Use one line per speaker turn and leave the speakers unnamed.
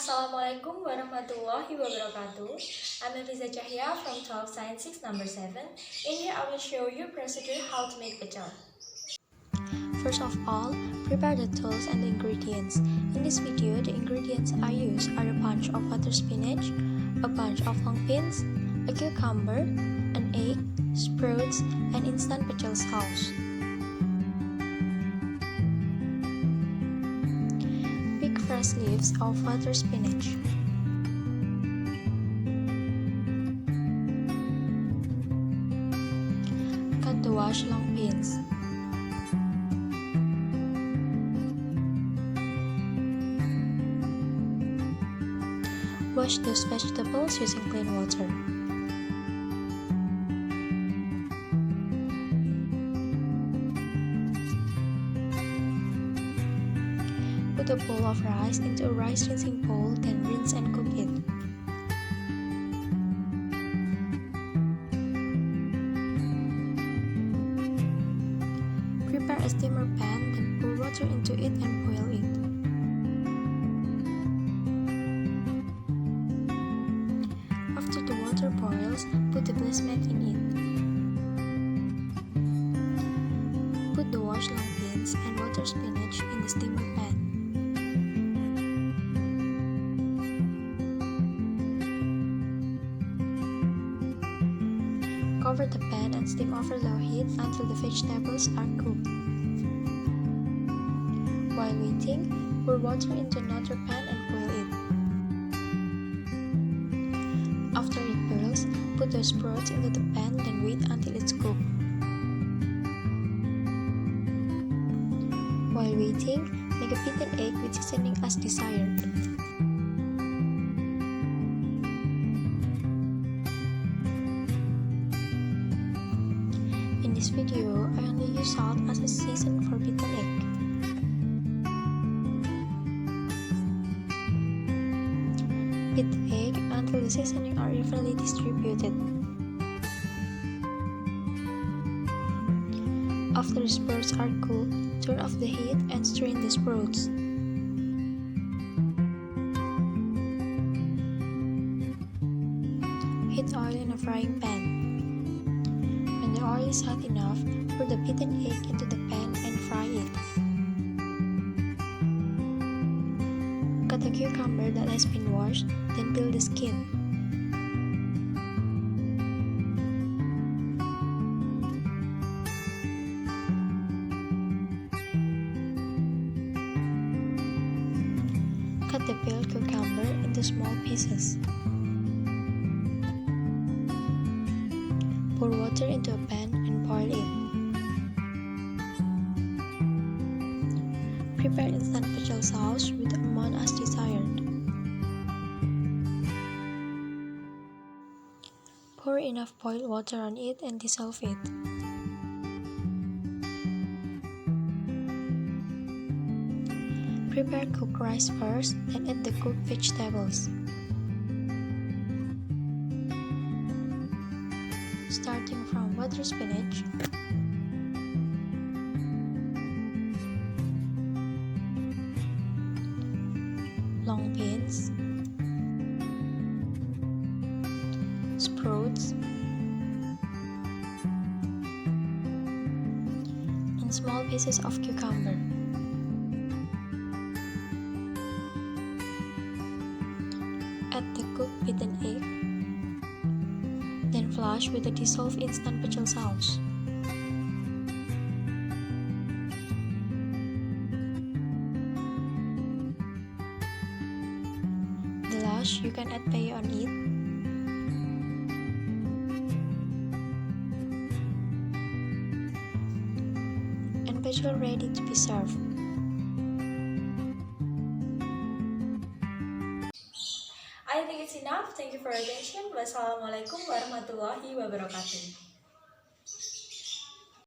Assalamualaikum warahmatullahi wabarakatuh. I'm Efriza Cahya from 12 Science 6 number 7. In here I will show you procedure how to make pecel. First of all, prepare the tools and the ingredients. In this video, the ingredients I use are a bunch of water spinach, a bunch of long beans, a cucumber, an egg, sprouts, and instant pecel sauce. Pick fresh leaves of water spinach. Cut the washed long beans. Wash those vegetables using clean water. Put a bowl of rice into a rice rinsing bowl, then rinse and cook it. Prepare a steamer pan, then pour water into it and boil it. After the water boils, put the placement in it. Put the washed long beans and water spinach in the steamer pan. Cover the pan and steam over low heat until the vegetables are cooked. While waiting, pour water into another pan and boil it. After it boils, put the sprouts into the pan, then wait until it's cooked. While waiting, make a beaten egg with seasoning as desired. In this video, I only use salt as a season for beaten egg. Beat the egg until the seasoning are evenly distributed. After the sprouts are cooked, turn off the heat and strain the sprouts. Heat oil in a frying pan. When the oil is hot enough, pour the beaten egg into the pan and fry it. Cut a cucumber that has been washed, then peel the skin. Cut the peeled cucumber into small pieces. Pour water into a pan and boil it. Prepare instant pecel sauce with the amount as desired. Pour enough boiled water on it and dissolve it. Prepare cooked rice first, then add the cooked vegetables. Starting from water spinach, long beans, sprouts, and small pieces of cucumber. Add the cooked beaten egg, then flush with the dissolved instant pecel sauce. The last, you can add pay on it. And pecel ready to be served. I think it's enough. Thank you for your attention. Wassalamualaikum warahmatullahi wabarakatuh.